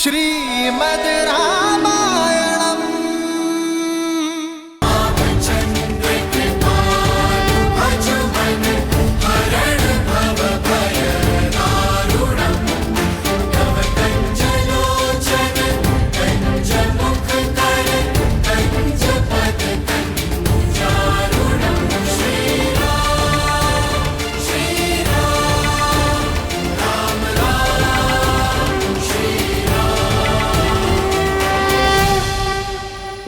श्रीमद् रामायणम्।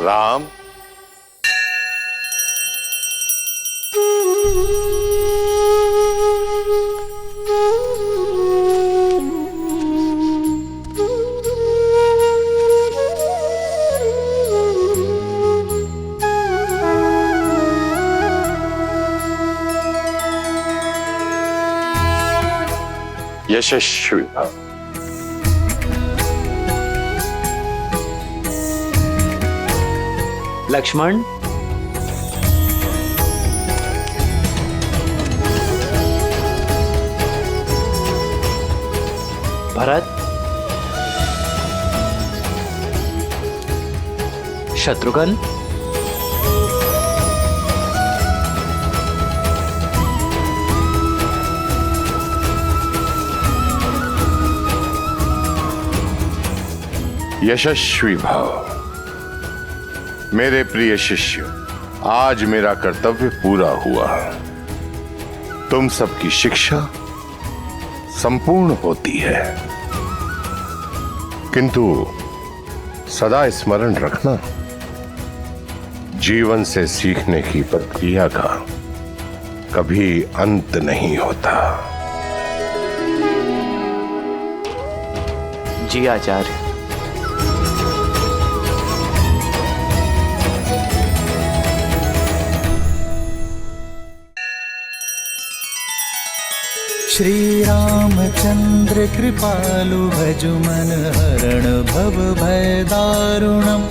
राम, यशस्वी भव। लक्ष्मण, भरत, शत्रुघ्न, यशस्वी भव। मेरे प्रिय शिष्य, आज मेरा कर्तव्य पूरा हुआ। तुम सबकी शिक्षा संपूर्ण होती है, किंतु सदा स्मरण रखना, जीवन से सीखने की प्रक्रिया का कभी अंत नहीं होता। जी आचार्य। श्री रामचंद्र कृपालु भजु मन हरण भव भय दारुणम।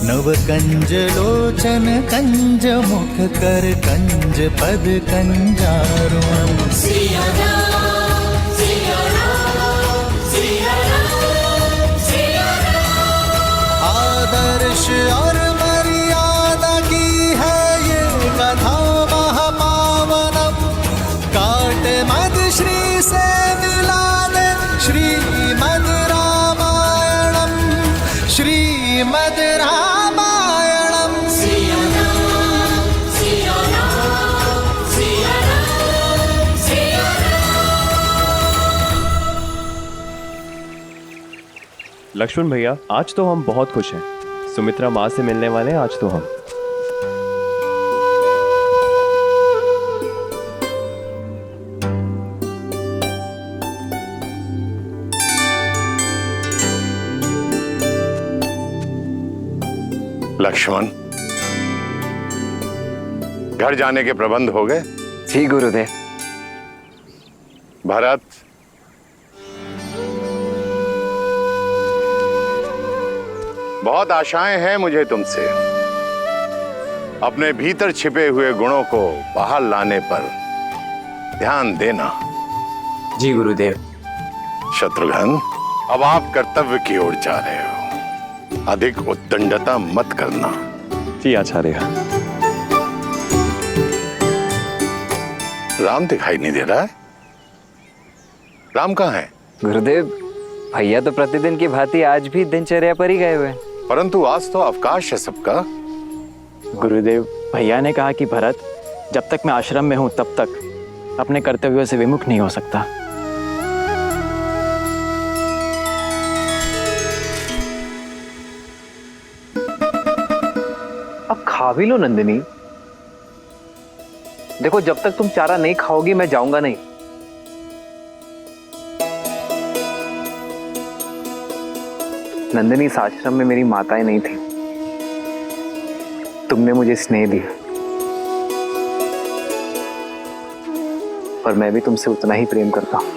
नव कंज लोचन कंज मुख कर कंज पद कंजारुणम। आदर्श और मर्यादा की है ये कथा महापावनम। काट मद श्री से मिला दे श्रीमद् रामायणम। श्रीमद् रामायणम। लक्ष्मण भैया, आज तो हम बहुत खुश हैं। सुमित्रा माँ से मिलने वाले हैं आज तो हम। लक्ष्मण, घर जाने के प्रबंध हो गए? जी गुरुदेव। भरत, बहुत आशाएं हैं मुझे तुमसे। अपने भीतर छिपे हुए गुणों को बाहर लाने पर ध्यान देना। जी गुरुदेव। शत्रुघ्न, अब आप कर्तव्य की ओर जा रहे हो। अधिक उद्दंडता मत करना। जी आचार्य। राम दिखाई नहीं दे रहा है। राम कहाँ है? गुरुदेव, भैया तो प्रतिदिन की भांति आज भी दिनचर्या पर ही गए हुए हैं। परंतु आज तो अवकाश है सबका। गुरुदेव, भैया ने कहा कि भरत, जब तक मैं आश्रम में हूं तब तक अपने कर्तव्यों से विमुख नहीं हो सकता। अब खा भी लो नंदिनी। देखो, जब तक तुम चारा नहीं खाओगी मैं जाऊंगा नहीं। नंदिनी, इस आश्रम में मेरी माताएं नहीं थी। तुमने मुझे स्नेह दिया, पर मैं भी तुमसे उतना ही प्रेम करता हूं।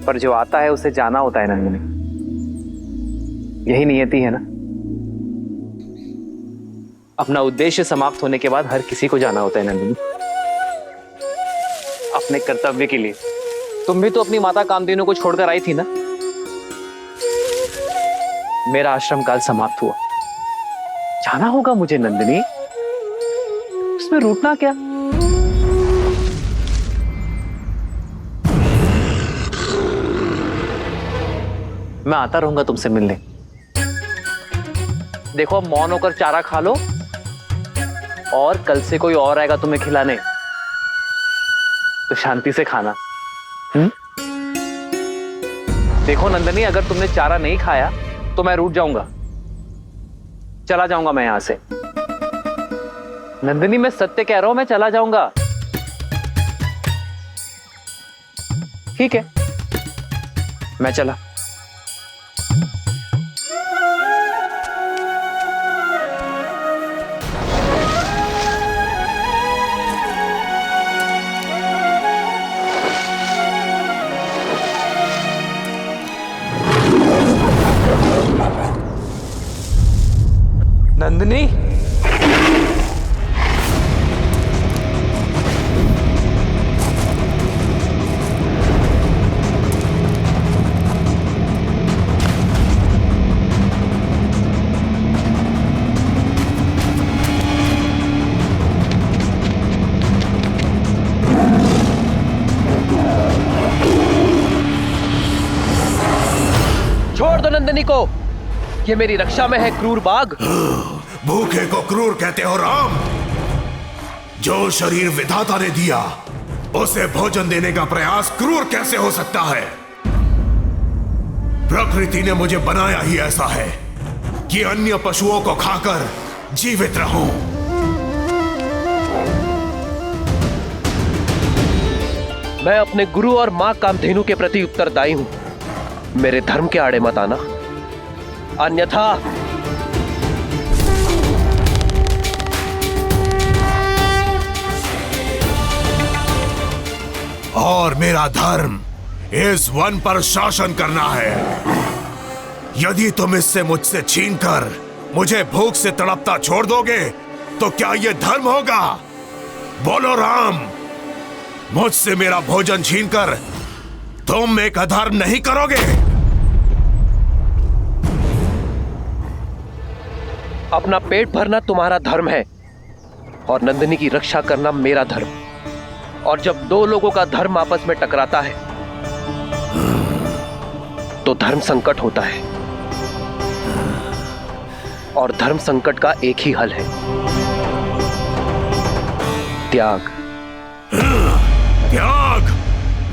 पर जो आता है उसे जाना होता है नंदिनी। यही नियति है ना। अपना उद्देश्य समाप्त होने के बाद हर किसी को जाना होता है नंदिनी, अपने कर्तव्य के लिए। तुम भी तो अपनी माता कामधेनु को छोड़कर आई थी ना। मेरा आश्रम काल समाप्त हुआ, जाना होगा मुझे नंदिनी, उसमें रूठना क्या। मैं आता रहूंगा तुमसे मिलने। देखो अब मौन होकर चारा खा लो, और कल से कोई और आएगा तुम्हें खिलाने तो शांति से खाना। देखो नंदनी, अगर तुमने चारा नहीं खाया तो मैं रूठ जाऊंगा, चला जाऊंगा मैं यहां से। नंदनी मैं सत्य कह रहा हूं, मैं चला जाऊंगा। ठीक है, मैं चला। नंदिनी, छोड़ दो नंदिनी को, ये मेरी रक्षा में है क्रूर बाघ। भूखे को क्रूर कहते हो राम? जो शरीर विधाता ने दिया उसे भोजन देने का प्रयास क्रूर कैसे हो सकता है? प्रकृति ने मुझे बनाया ही ऐसा है कि अन्य पशुओं को खाकर जीवित रहूं। मैं अपने गुरु और मां कामधेनु के प्रति उत्तरदायी हूं। मेरे धर्म के आड़े मत आना, अन्यथा और मेरा धर्म इस वन पर शासन करना है। यदि तुम इससे मुझसे छीनकर मुझे भूख से तड़पता छोड़ दोगे तो क्या यह धर्म होगा? बोलो राम, मुझसे मेरा भोजन छीनकर तुम एक अधर्म नहीं करोगे? अपना पेट भरना तुम्हारा धर्म है और नंदिनी की रक्षा करना मेरा धर्म। और जब दो लोगों का धर्म आपस में टकराता है तो धर्म संकट होता है, और धर्म संकट का एक ही हल है, त्याग। त्याग?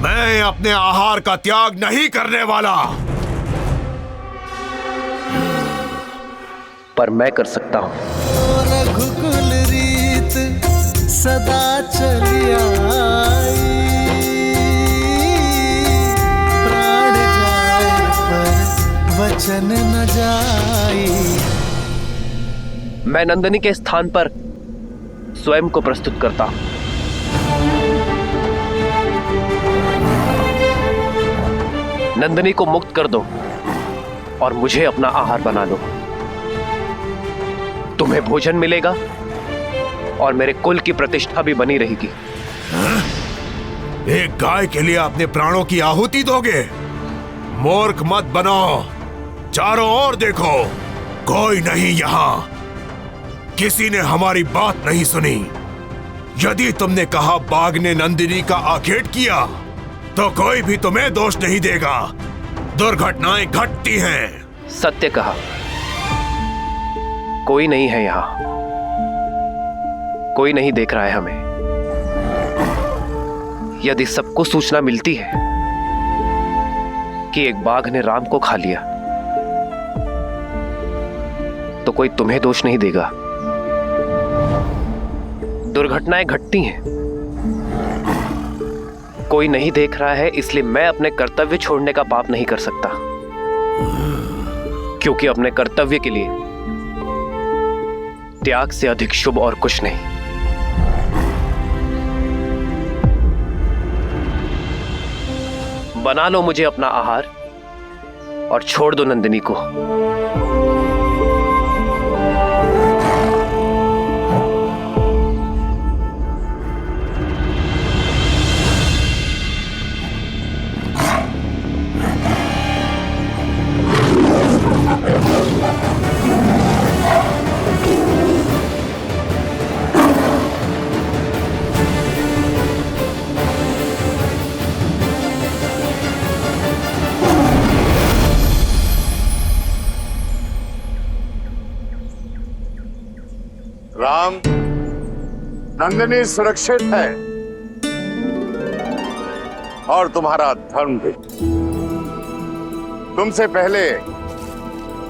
मैं अपने आहार का त्याग नहीं करने वाला। पर मैं कर सकता हूं। रघुकुल रीत सदा चली आई, प्राण जाए पर वचन न जाई। मैं नंदिनी के स्थान पर स्वयं को प्रस्तुत करता हूं। नंदिनी को मुक्त कर दो और मुझे अपना आहार बना लो। तुम्हें भोजन मिलेगा और मेरे कुल की प्रतिष्ठा भी बनी रहेगी। एक गाय के लिए अपने प्राणों की आहुति दोगे? मूर्ख मत बनो। चारों ओर देखो, कोई नहीं यहाँ। किसी ने हमारी बात नहीं सुनी। यदि तुमने कहा बाघ ने नंदिनी का आखेट किया तो कोई भी तुम्हें दोष नहीं देगा। दुर्घटनाएं घटती हैं। सत्य कहा, कोई नहीं है यहां, कोई नहीं देख रहा है हमें। यदि सबको सूचना मिलती है कि एक बाघ ने राम को खा लिया तो कोई तुम्हें दोष नहीं देगा। दुर्घटनाएं घटती हैं, कोई नहीं देख रहा है, इसलिए मैं अपने कर्तव्य छोड़ने का पाप नहीं कर सकता, क्योंकि अपने कर्तव्य के लिए त्याग से अधिक शुभ और कुछ नहीं। बना लो मुझे अपना आहार और छोड़ दो नंदिनी को। नंदिनी सुरक्षित है और तुम्हारा धर्म भी। तुमसे पहले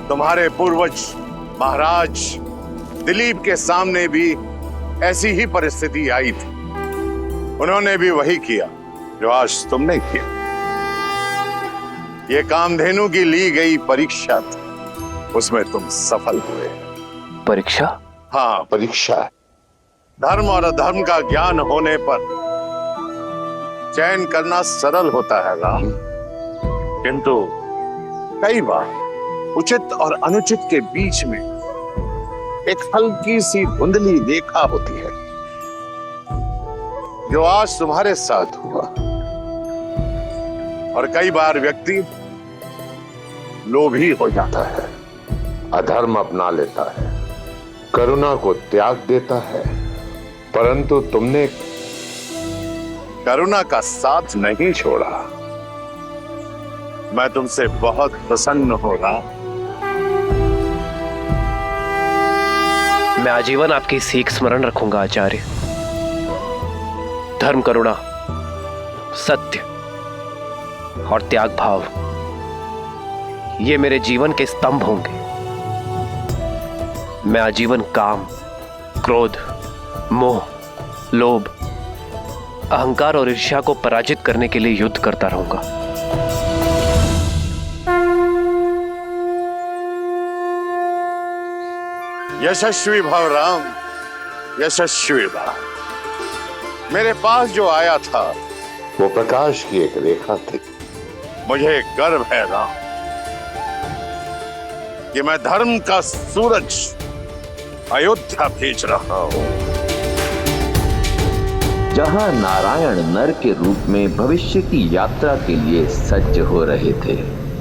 तुम्हारे पूर्वज महाराज दिलीप के सामने भी ऐसी ही परिस्थिति आई थी। उन्होंने भी वही किया जो आज तुमने किया। ये कामधेनु की ली गई परीक्षा थी, उसमें तुम सफल हुए। परीक्षा? हाँ, परीक्षा है। धर्म और अधर्म का ज्ञान होने पर चयन करना सरल होता है राम, किंतु कई बार उचित और अनुचित के बीच में एक हल्की सी धुंधली रेखा होती है, जो आज तुम्हारे साथ हुआ। और कई बार व्यक्ति लोभी हो जाता है, अधर्म अपना लेता है, करुणा को त्याग देता है, परंतु तुमने करुणा का साथ नहीं छोड़ा। मैं तुमसे बहुत प्रसन्न हो रहा। मैं आजीवन आपकी सीख स्मरण रखूंगा आचार्य। धर्म, करुणा, सत्य और त्याग भाव, ये मेरे जीवन के स्तंभ होंगे। मैं आजीवन काम, क्रोध, मोह, लोभ, अहंकार और ईर्ष्या को पराजित करने के लिए युद्ध करता रहूंगा। यशस्वी भव राम, यशस्वी भव। मेरे पास जो आया था वो प्रकाश की एक रेखा थी। मुझे गर्व है राम कि मैं धर्म का सूरज अयोध्या भेज रहा हूं। जहां नारायण नर के रूप में भविष्य की यात्रा के लिए सज्ज हो रहे थे,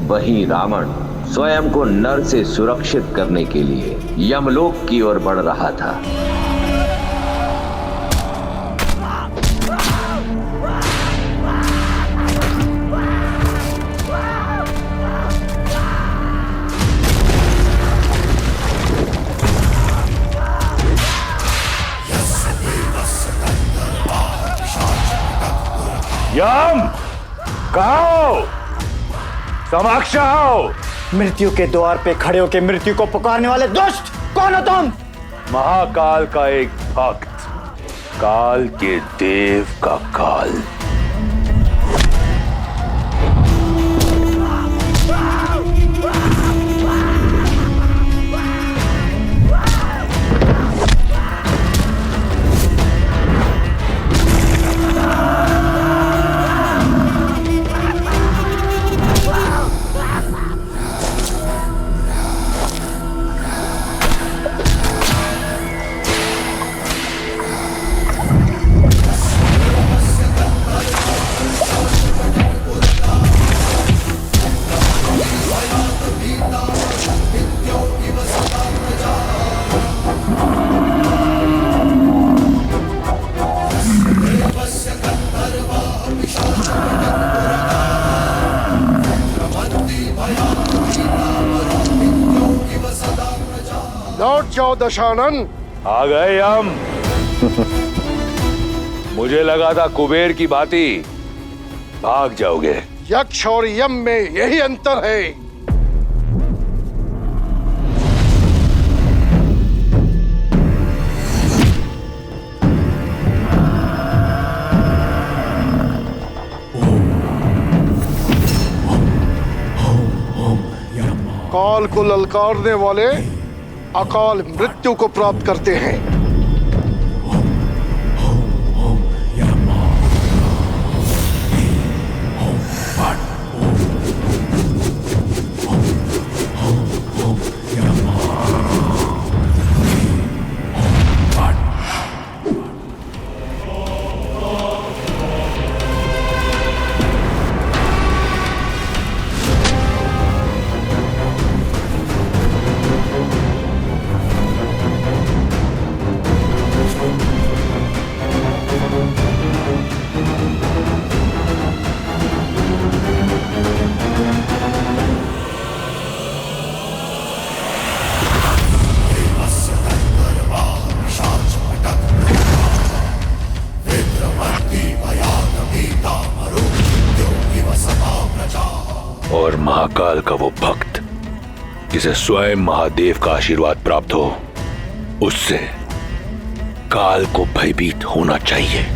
वहीं रावण स्वयं को नर से सुरक्षित करने के लिए यमलोक की ओर बढ़ रहा था। यम, कहो, समक्ष आओ। मृत्यु के द्वार पे खड़े होकर मृत्यु को पुकारने वाले दुष्ट, कौन हो तुम? महाकाल का एक भक्त, काल के देव का काल। लौट जाओ दशानन। आ गए हम। मुझे लगा था कुबेर की भांति भाग जाओगे। यक्ष और यम में यही अंतर है। काल को ललकारने वाले अकाल मृत्यु को प्राप्त करते हैं। और महाकाल का वो भक्त जिसे स्वयं महादेव का आशीर्वाद प्राप्त हो, उससे काल को भयभीत होना चाहिए।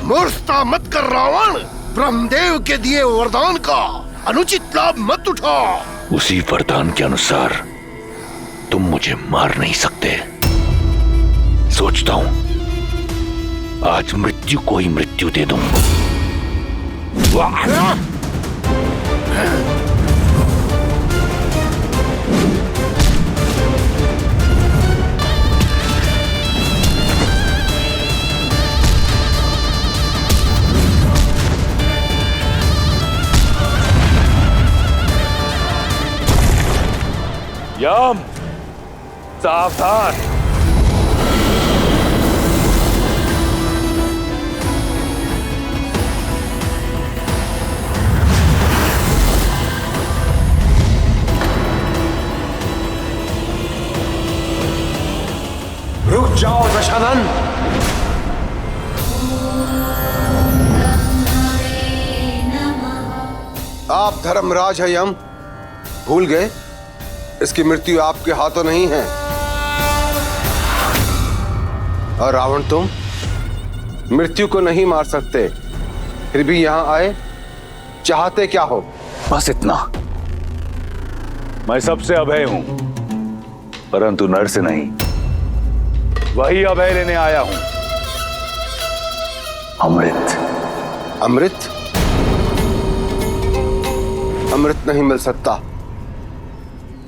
मूर्खता मत कर रावण। ब्रह्मदेव के दिए वरदान का अनुचित लाभ मत उठा। उसी वरदान के अनुसार तुम मुझे मार नहीं सकते। सोचता हूं आज मृत्यु को ही मृत्यु दे दूं। वाह! यम, सावधान। रुक जाओ दशानन। आप धर्मराज है यम, भूल गए इसकी मृत्यु आपके हाथों नहीं है। और रावण तुम मृत्यु को नहीं मार सकते, फिर भी यहां आए, चाहते क्या हो? बस इतना। मैं सबसे अभय हूं, परंतु नर से नहीं। वही अभय लेने आया हूं, अमृत। अमृत? अमृत नहीं मिल सकता।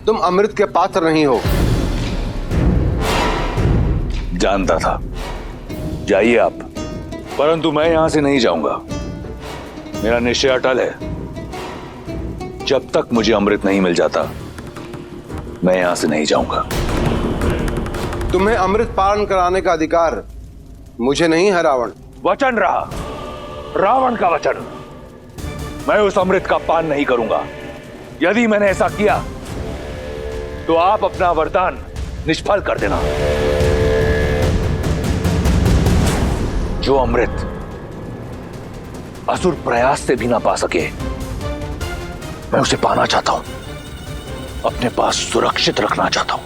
तुम अमृत के पात्र नहीं हो। जानता था। जाइए आप, परंतु मैं यहां से नहीं जाऊंगा। मेरा निश्चय अटल है। जब तक मुझे अमृत नहीं मिल जाता, मैं यहां से नहीं जाऊंगा। तुम्हें अमृत पान कराने का अधिकार मुझे नहीं है रावण। वचन रहा, रावण का वचन। मैं उस अमृत का पान नहीं करूंगा। यदि मैंने ऐसा किया तो आप अपना वरदान निष्फल कर देना। जो अमृत असुर प्रयास से भी ना पा सके, मैं उसे पाना चाहता हूं, अपने पास सुरक्षित रखना चाहता हूं।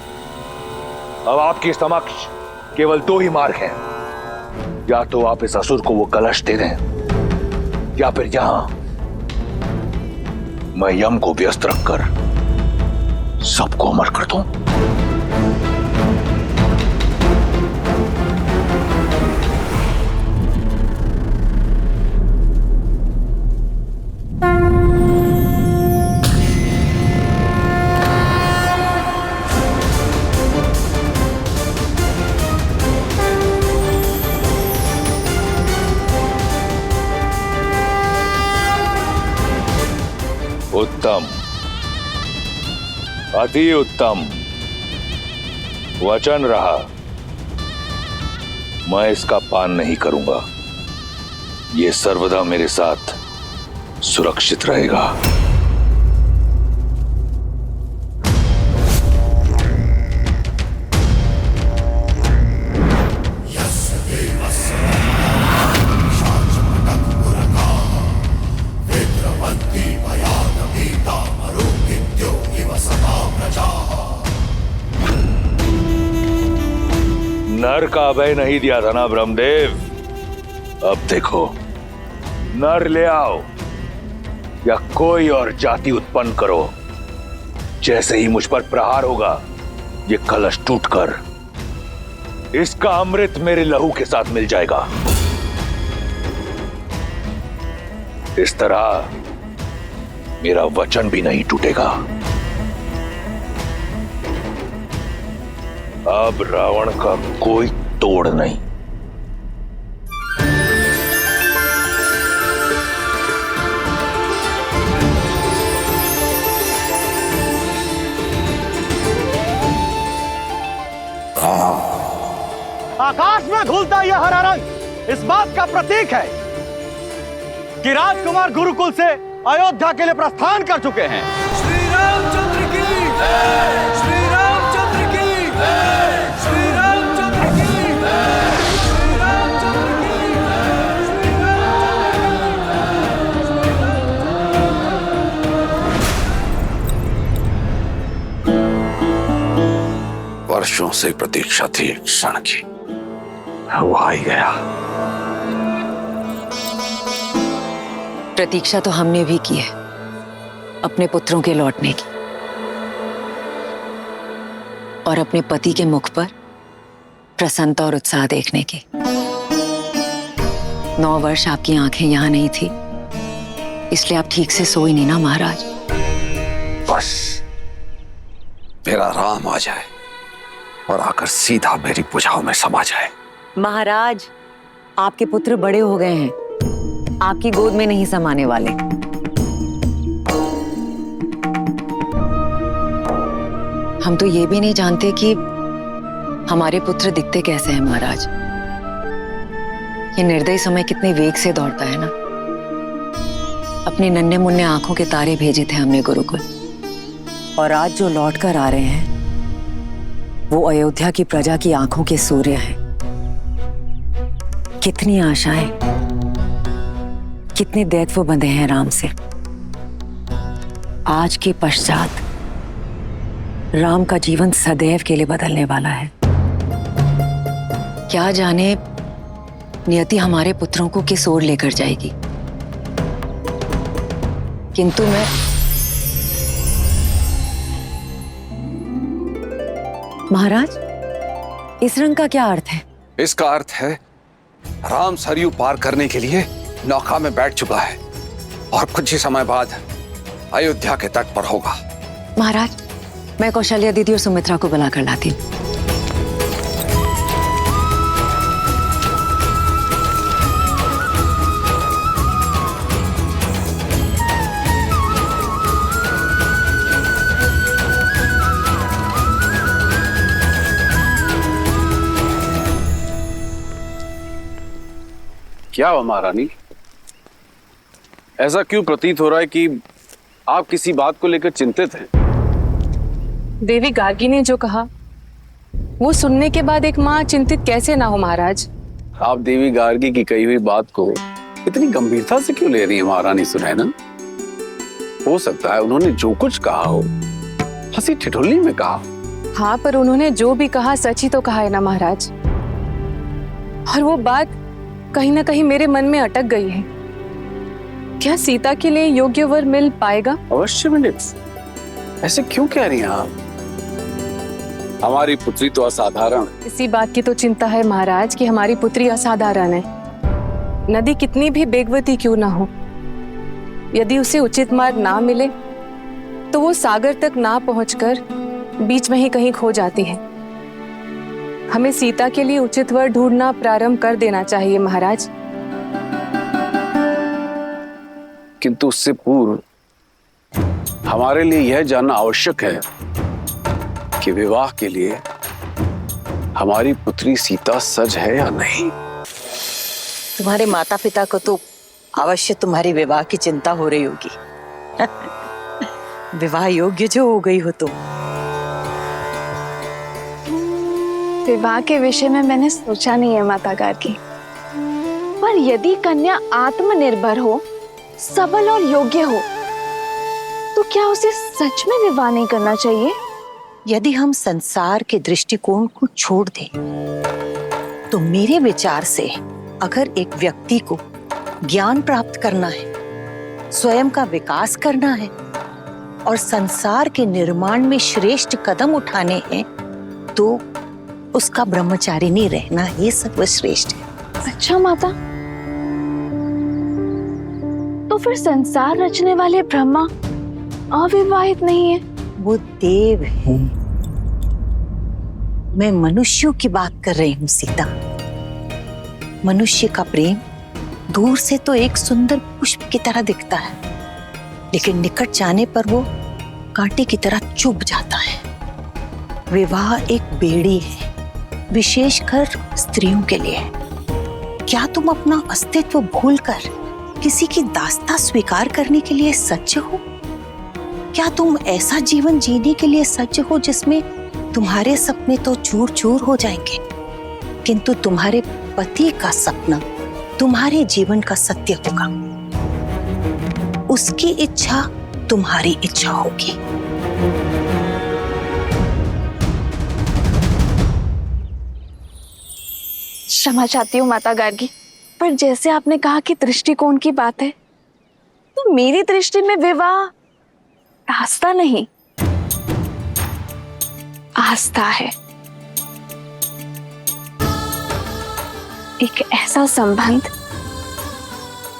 अब आपके समक्ष केवल दो ही मार्ग हैं। या तो आप इस असुर को वो कलश दे दें, या फिर यहां मैं यम को व्यस्त रखकर सबको अमर कर दूं। उत्तम, अति उत्तम। वचन रहा, मैं इसका पान नहीं करूंगा। यह सर्वदा मेरे साथ सुरक्षित रहेगा। नर का अभय नहीं दिया था ना ब्रह्मदेव? अब देखो, नर ले आओ या कोई और जाति उत्पन्न करो, जैसे ही मुझ पर प्रहार होगा, ये कलश टूटकर इसका अमृत मेरे लहू के साथ मिल जाएगा। इस तरह मेरा वचन भी नहीं टूटेगा। अब रावण का कोई तोड़ नहीं। आकाश में घुलता यह हरा रंग इस बात का प्रतीक है कि राजकुमार गुरुकुल से अयोध्या के लिए प्रस्थान कर चुके हैं। श्री रामचंद्र की जय, श्री रामचंद्र की जय, श्री रामचंद्र की जय, श्री रामचंद्र की जय, श्री रामचंद्र। वर्षों से प्रतीक्षा थी एक क्षण की, वो आ ही गया। प्रतीक्षा तो हमने भी की है अपने पुत्रों के लौटने की, और अपने पति के मुख पर प्रसन्नता और उत्साह देखने की। 9 वर्ष आपकी आंखें यहां नहीं थी, इसलिए आप ठीक से सोई नहीं ना महाराज। बस मेरा राम आ जाए और आकर सीधा मेरी भुजाओं में समा जाए। महाराज, आपके पुत्र बड़े हो गए हैं, आपकी गोद में नहीं समाने वाले। हम तो ये भी नहीं जानते कि हमारे पुत्र दिखते कैसे हैं महाराज। ये निर्दयी समय कितने वेग से दौड़ता है ना। अपनी नन्हे मुन्ने आंखों के तारे भेजे थे हमने गुरुकुल, और आज जो लौट कर आ रहे हैं वो अयोध्या की प्रजा की आंखों के सूर्य हैं। कितनी आशाएं, कितने दैत्व बंधे हैं राम से। आज के पश्चात राम का जीवन सदैव के लिए बदलने वाला है। क्या जाने नियति हमारे पुत्रों को किस ओर लेकर जाएगी। किंतु मैं महाराज, इस रंग का क्या अर्थ है? इसका अर्थ है राम सरयू पार करने के लिए नौका में बैठ चुका है और कुछ ही समय बाद अयोध्या के तट पर होगा। महाराज, मैं कौशल्या दीदी और सुमित्रा को बुला कर लाती हूँ। क्या हुआ महारानी, ऐसा क्यों प्रतीत हो रहा है कि आप किसी बात को लेकर चिंतित हैं? देवी गार्गी ने जो कहा वो सुनने के बाद एक माँ चिंतित कैसे ना हो महाराज। आप देवी गार्गी की कही हुई बात को इतनी गंभीरता से क्यों ले रही है महारानी सुनैना? हो सकता है उन्होंने जो कुछ कहा हो हंसी ठिठुल्ली में कहा। हाँ, पर उन्होंने जो भी कहा सच ही तो कहा है ना महाराज। और वो बात कहीं ना कहीं मेरे मन में अटक गई है। क्या सीता के लिए योग्य वर मिल पाएगा? अवश्य मिले। ऐसे क्यों कह रही हैं आप? हमारी पुत्री तो असाधारण। इसी बात की तो चिंता है महाराज कि हमारी पुत्री असाधारण है। नदी कितनी भी बेगवती क्यों ना हो, यदि उसे उचित मार्ग ना मिले तो वो सागर तक ना पहुंचकर बीच में ही कहीं खो जाती है। हमें सीता के लिए उचित वर ढूंढना प्रारंभ कर देना चाहिए महाराज। किंतु उससे पूर्व हमारे लिए यह जानना आवश्यक है कि विवाह के लिए हमारी पुत्री सीता सज है या नहीं। तुम्हारे माता पिता को तो अवश्य तुम्हारी विवाह की चिंता हो रही होगी। विवाह योग्य जो हो गई हो तुम। विवाह के विषय में मैंने सोचा नहीं है माता गार्गी, पर यदि कन्या आत्मनिर्भर हो, सबल और योग्य हो, तो क्या उसे सच में विवाह नहीं करना चाहिए? यदि हम संसार के दृष्टिकोण को छोड़ दें, तो मेरे विचार से अगर एक व्यक्ति को ज्ञान प्राप्त करना है, स्वयं का विकास करना है और संसार के निर्माण में श्रेष्ठ कदम उठाने हैं, तो उसका ब्रह्मचारिणी रहना ही सर्वश्रेष्ठ है। अच्छा माता, तो फिर संसार रचने वाले ब्रह्मा अविवाहित नहीं है? वो देव है, मैं मनुष्यों की बात कर रही हूँ सीता। मनुष्य का प्रेम दूर से तो एक सुंदर पुष्प की तरह दिखता है, लेकिन निकट जाने पर वो कांटे की तरह चुभ जाता है। विवाह एक बेड़ी है, विशेषकर स्त्रियों के लिए। क्या तुम अपना अस्तित्व भूलकर किसी की दास्तां स्वीकार करने के लिए सज्ज हो? क्या तुम ऐसा जीवन जीने के लिए सज्ज हो जिसमें तुम्हारे सपने तो चूर चूर हो जाएंगे, किंतु तुम्हारे पति का सपना तुम्हारे जीवन का सत्य होगा। उसकी इच्छा तुम्हारी इच्छा होगी। क्षमा चाहती हूँ माता गार्गी, पर जैसे आपने कहा कि दृष्टिकोण की बात है, तो मेरी दृष्टि में विवाह रास्ता नहीं, आस्था है। एक ऐसा संबंध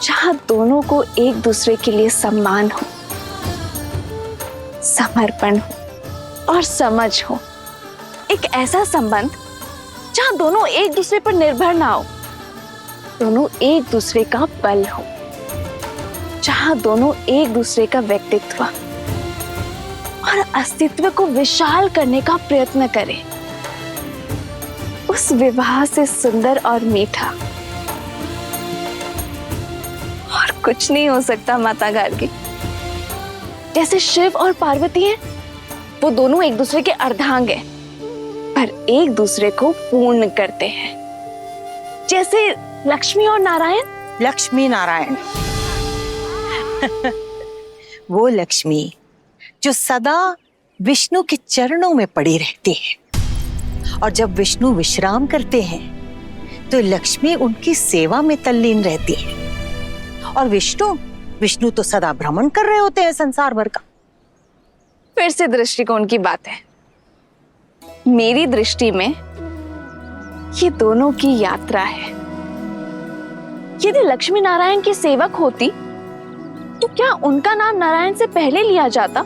जहां दोनों को एक दूसरे के लिए सम्मान हो, समर्पण हो और समझ हो। एक ऐसा संबंध जहां दोनों एक दूसरे पर निर्भर ना हो, दोनों एक दूसरे का बल हो, जहां दोनों एक दूसरे का व्यक्तित्व और अस्तित्व को विशाल करने का प्रयत्न करें। उस विवाह से सुंदर और मीठा और कुछ नहीं हो सकता माता गार्गी। जैसे शिव और पार्वती हैं, वो दोनों एक दूसरे के अर्धांग हैं, पर एक दूसरे को पूर्ण करते हैं। जैसे लक्ष्मी और नारायण। लक्ष्मी नारायण वो लक्ष्मी जो सदा विष्णु के चरणों में पड़ी रहती है, और जब विष्णु विश्राम करते हैं तो लक्ष्मी उनकी सेवा में तल्लीन रहती है। और विष्णु तो सदा भ्रमण कर रहे होते हैं संसार भर का। फिर से दृष्टिकोण की बात है। मेरी दृष्टि में ये दोनों की यात्रा है। यदि लक्ष्मी नारायण की सेवक होती तो क्या उनका नाम नारायण से पहले लिया जाता?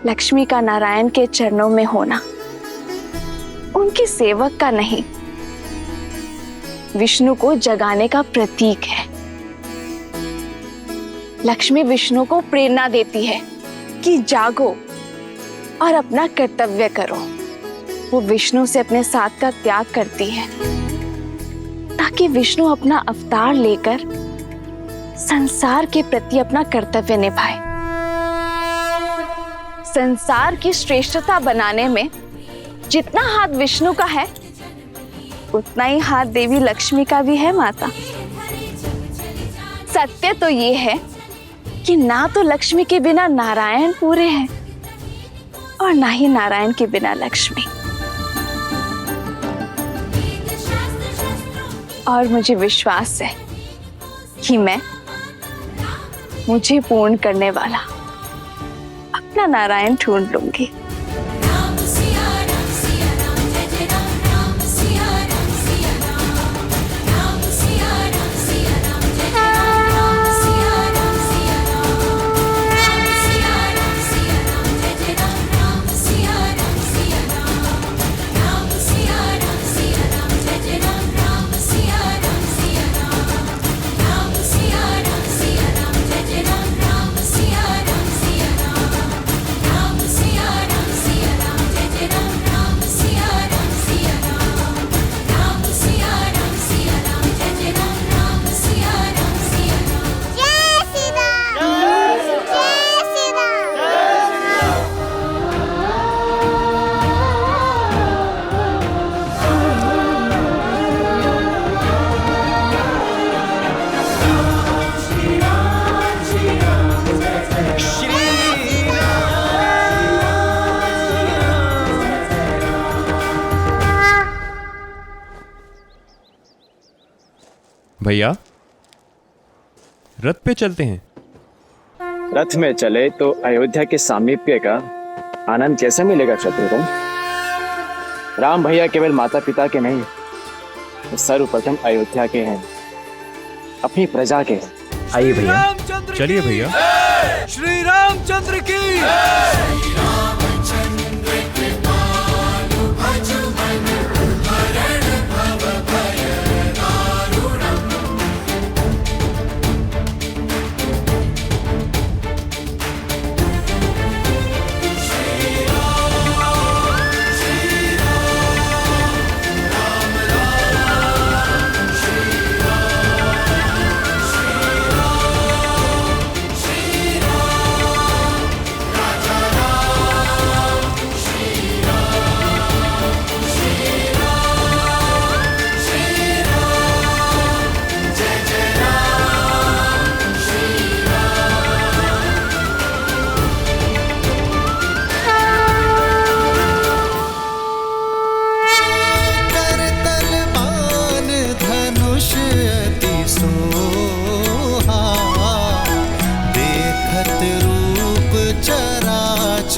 लक्ष्मी का नारायण के चरणों में होना उनके सेवक का नहीं, विष्णु को जगाने का प्रतीक है। लक्ष्मी विष्णु को प्रेरणा देती है कि जागो और अपना कर्तव्य करो। वो विष्णु से अपने साथ का त्याग करती है ताकि विष्णु अपना अवतार लेकर संसार के प्रति अपना कर्तव्य निभाए। संसार की श्रेष्ठता बनाने में जितना हाथ विष्णु का है, उतना ही हाथ देवी लक्ष्मी का भी है माता। सत्य तो ये है कि ना तो लक्ष्मी के बिना नारायण पूरे हैं और ना ही नारायण के बिना लक्ष्मी। और मुझे विश्वास है कि मैं मुझे पूर्ण करने वाला अपना नारायण ढूंढ लूंगी। भैया, रथ पे चलते हैं। रथ में चले तो अयोध्या के सामीप्य का आनंद कैसे मिलेगा शत्रुघ्न? राम भैया केवल माता पिता के नहीं, सर्वप्रथम अयोध्या के हैं, अपनी प्रजा के हैं। आइए भैया, चलिए भैया। श्री रामचंद्र की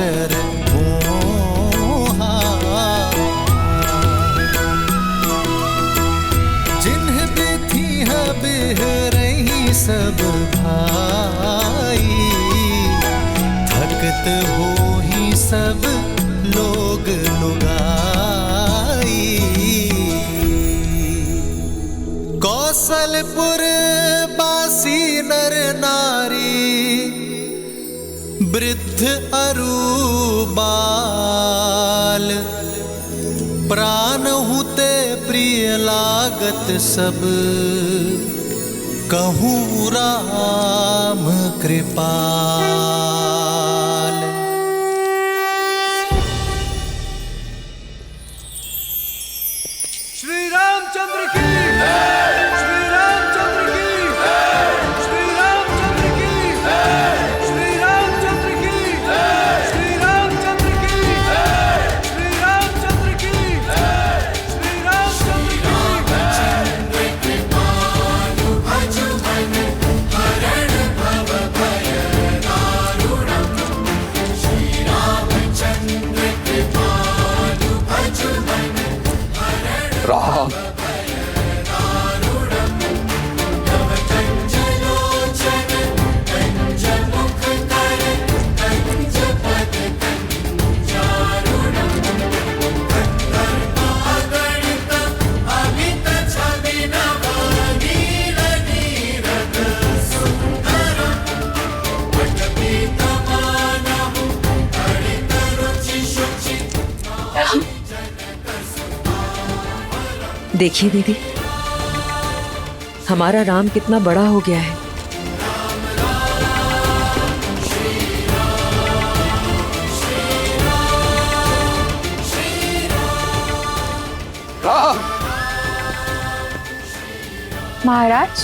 गोचर मोहा, जिन्ह बिथी है बिह रही सब भाई, थकत हो ही सब लोग लुगाई। कौशलपुर बासी नर नारी, वृद्ध अरु बाल, प्राण हुते प्रिय लागत सब, कहूँ राम कृपाल। श्री रामचंद्र की, श्री रामचंद्र की, श्री रामचंद्र की, श्री रामचंद्र की, श्री रामचंद्र की, श्री रामचंद्र की, श्री रामचंद्र की। कृपालु भजु मन हरण भव भय दारुणम्, श्री रामचंद्र कृपालु भजु मन राम देखिए दीदी, हमारा राम कितना बड़ा हो गया है। महाराज,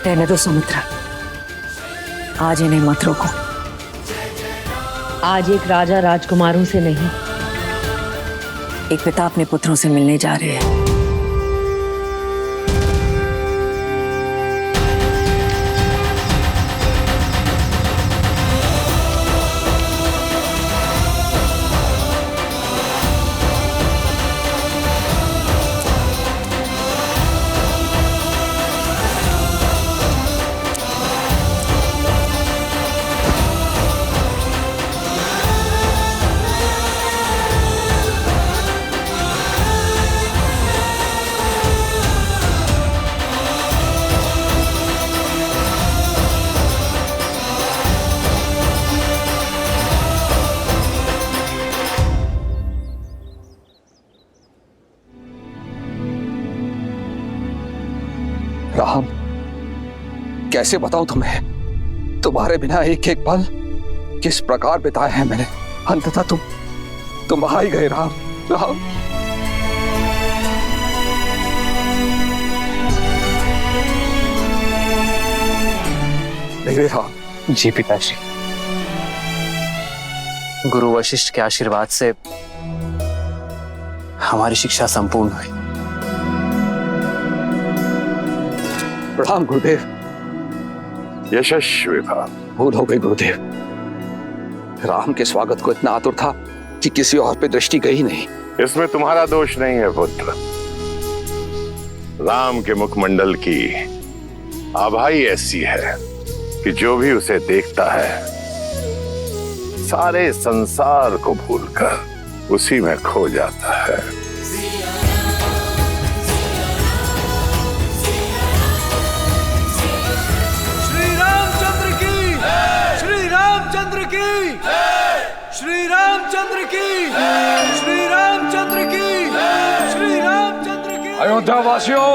रहने दो सुमित्रा, आज इन्हें मत रोको। आज एक राजा राजकुमारों से नहीं, एक पिता अपने पुत्रों से मिलने जा रहे हैं। राम, कैसे बताऊं तुम्हें, तुम्हारे बिना एक एक पल किस प्रकार बिताए हैं मैंने। अंततः तुम आ ही गए राम। राम, मेरे राम। जी पिताश्री, गुरु वशिष्ठ के आशीर्वाद से हमारी शिक्षा संपूर्ण हुई। प्रणाम गुरुदेव। यशस्वी भव। भूल हो गई गुरुदेव, राम के स्वागत को इतना आतुर था कि किसी और पे दृष्टि गई नहीं। इसमें तुम्हारा दोष नहीं है पुत्र, राम के मुखमंडल की आभा ही ऐसी है कि जो भी उसे देखता है सारे संसार को भूलकर उसी में खो जाता है। श्री रामचंद्र की, श्री रामचंद्र की, श्री रामचंद्र की, श्री रामचंद्र की, श्री रामचंद्र की। अयोध्या वासियों,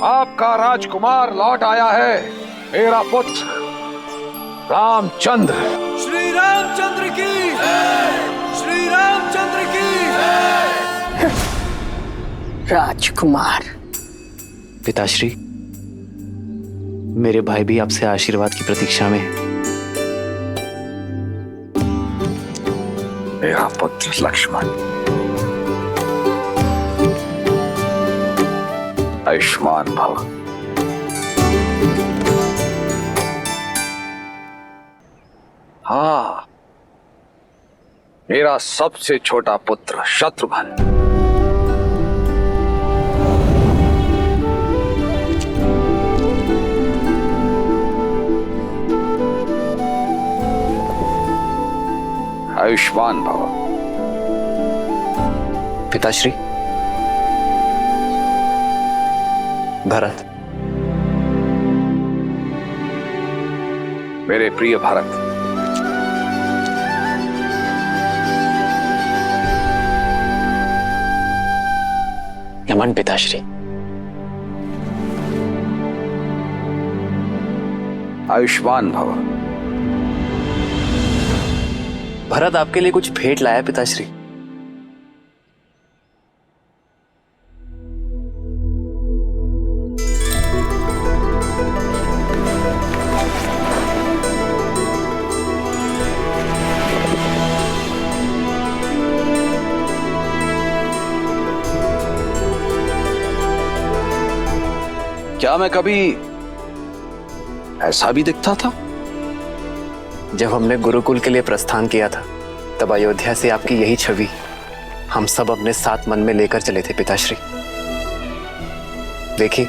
आपका राजकुमार लौट आया है, मेरा पुत्र रामचंद्र। श्री रामचंद्र की, श्री रामचंद्र की। राजकुमार। पिताश्री, मेरे भाई भी आपसे आशीर्वाद की प्रतीक्षा में है। मेरा पुत्र लक्ष्मण, आयुष्मान भव। हाँ, मेरा सबसे छोटा पुत्र शत्रुघ्न। आयुष्मान भव। पिताश्री, भरत। मेरे प्रिय भरत, नमन पिताश्री। आयुष्मान भव। भरत आपके लिए कुछ भेंट लाया पिताश्री। क्या मैं कभी ऐसा भी दिखता था? जब हमने गुरुकुल के लिए प्रस्थान किया था तब अयोध्या से आपकी यही छवि हम सब अपने साथ मन में लेकर चले थे पिताश्री। देखिए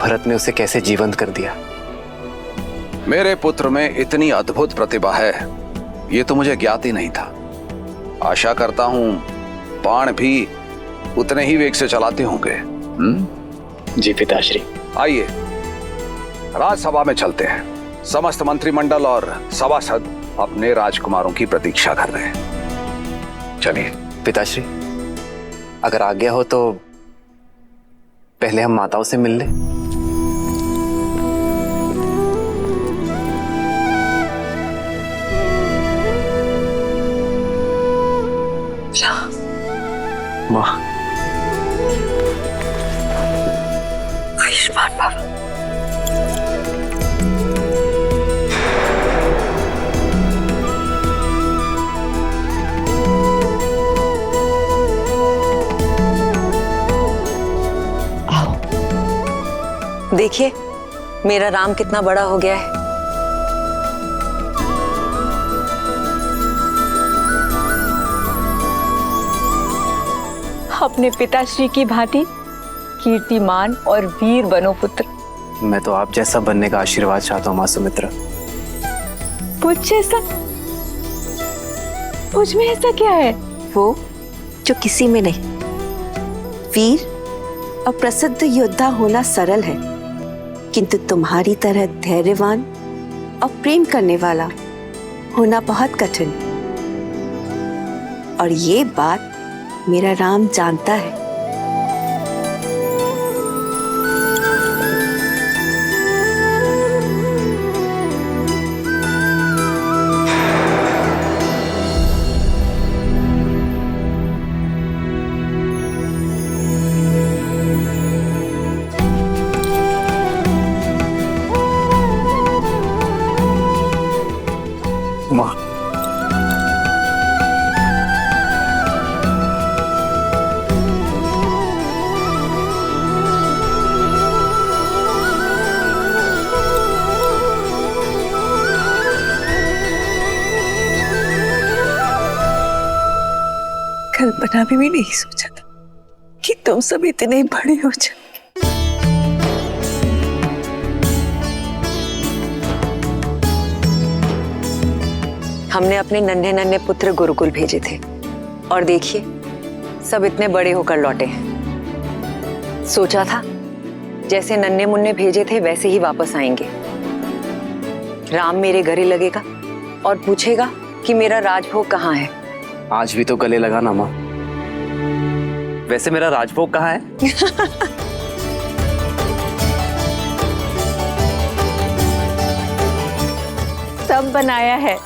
भरत ने उसे कैसे जीवंत कर दिया। मेरे पुत्र में इतनी अद्भुत प्रतिभा है ये तो मुझे ज्ञात ही नहीं था। आशा करता हूं बाण भी उतने ही वेग से चलाते होंगे। जी पिताश्री। आइए राजसभा में चलते हैं। समस्त मंत्रिमंडल और सभासद अपने राजकुमारों की प्रतीक्षा कर रहे हैं। चलिए पिताश्री, अगर आज्ञा हो तो पहले हम माताओं से मिल लें। माँ। आयुष्मान भव। देखिए मेरा राम कितना बड़ा हो गया है। अपने पिताश्री की भांति कीर्तिमान और वीर बनो पुत्र। मैं तो आप जैसा बनने का आशीर्वाद चाहता हूँ माँ सुमित्रा। मुझ जैसा? मुझ में ऐसा क्या है? वो जो किसी में नहीं। वीर और प्रसिद्ध योद्धा होना सरल है, किंतु तुम्हारी तरह धैर्यवान और प्रेम करने वाला होना बहुत कठिन। और ये बात मेरा राम जानता है। माँ, कल्पना भी नहीं सोचा था कि तुम सब इतने बड़े हो जाओ। हमने अपने नन्हे नन्हे पुत्र गुरुकुल भेजे थे और देखिए सब इतने बड़े होकर लौटे हैं। सोचा था जैसे नन्हे मुन्ने भेजे थे वैसे ही वापस आएंगे। राम मेरे गले लगेगा और पूछेगा कि मेरा राजभोग कहाँ है। आज भी तो गले लगा ना माँ। वैसे मेरा राजभोग कहाँ है? सब बनाया है।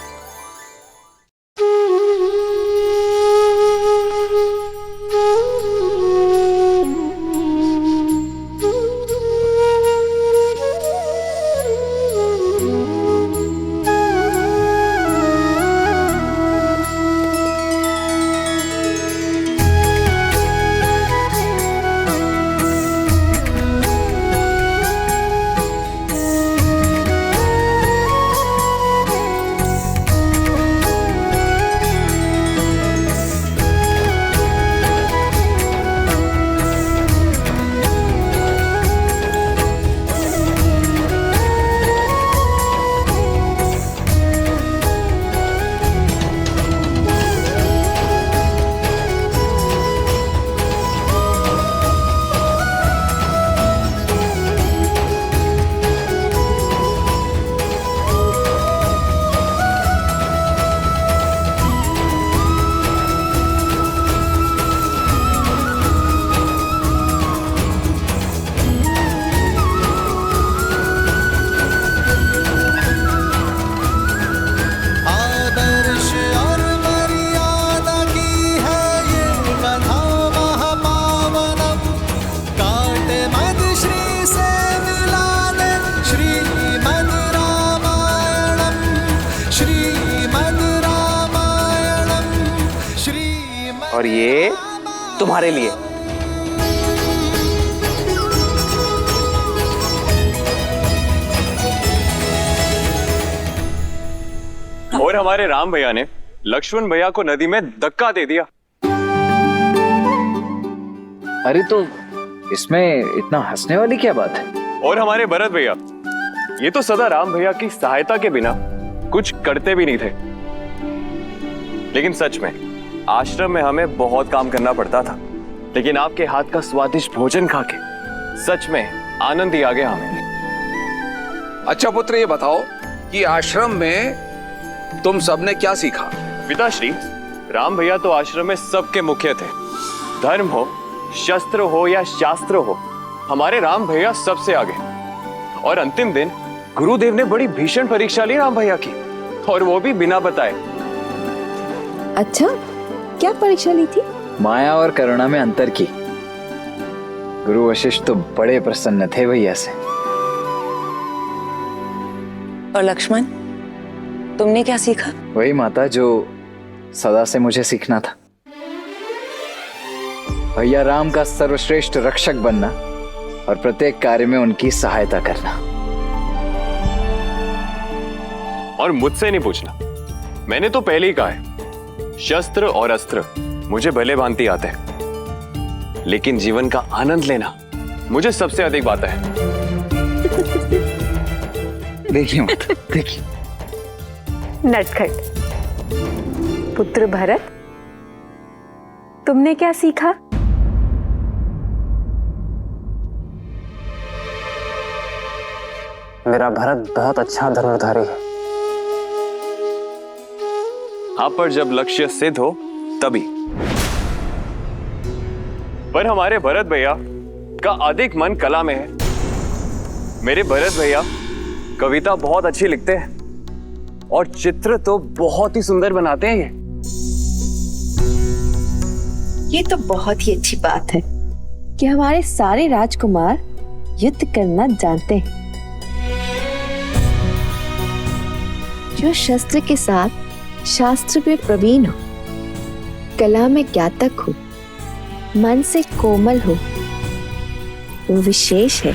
और ये तुम्हारे लिए। और हमारे राम भैया ने लक्ष्मण भैया को नदी में धक्का दे दिया। अरे तो इसमें इतना हंसने वाली क्या बात है? और हमारे भरत भैया, ये तो सदा राम भैया की सहायता के बिना कुछ करते भी नहीं थे। लेकिन सच में आश्रम में हमें बहुत काम करना पड़ता था, लेकिन आपके हाथ का स्वादिष्ट भोजन खा के सच में आनंद ही आ गया हमें। अच्छा पुत्र, ये बताओ कि आश्रम में तुम सबने क्या सीखा? पिताश्री, राम भैया तो आश्रम में सबके मुख्य थे। धर्म हो, शस्त्र हो या शास्त्र हो, हमारे राम भैया सबसे आगे। और अंतिम दिन गुरुदेव ने बड़ी भीषण परीक्षा ली राम भैया की, और वो भी बिना बताए। अच्छा, क्या परीक्षा ली थी? माया और करुणा में अंतर की। गुरु वशिष्ठ तो बड़े प्रसन्न थे भैया से। और लक्ष्मण, तुमने क्या सीखा? वही माता जो सदा से मुझे सीखना था। भैया राम का सर्वश्रेष्ठ रक्षक बनना और प्रत्येक कार्य में उनकी सहायता करना। और मुझसे नहीं पूछना, मैंने तो पहले ही कहा है, शस्त्र और अस्त्र मुझे भले भांति आते हैं, लेकिन जीवन का आनंद लेना मुझे सबसे अधिक आता है। देखिए मत, देखिए। नटखट पुत्र भरत, तुमने क्या सीखा? मेरा भरत बहुत अच्छा धनुर्धारी है। आप पर जब लक्ष्य सिद्ध हो तभी। पर हमारे भरत भैया का अधिक मन कला में है। मेरे भरत भैया कविता बहुत अच्छी लिखते हैं और चित्र तो बहुत ही सुंदर बनाते हैं। ये तो बहुत ही अच्छी बात है कि हमारे सारे राजकुमार युद्ध करना जानते हैं। जो शस्त्र के साथ शास्त्र में प्रवीण हो, कला में ज्ञातक हो, मन से कोमल हो, वो विशेष है।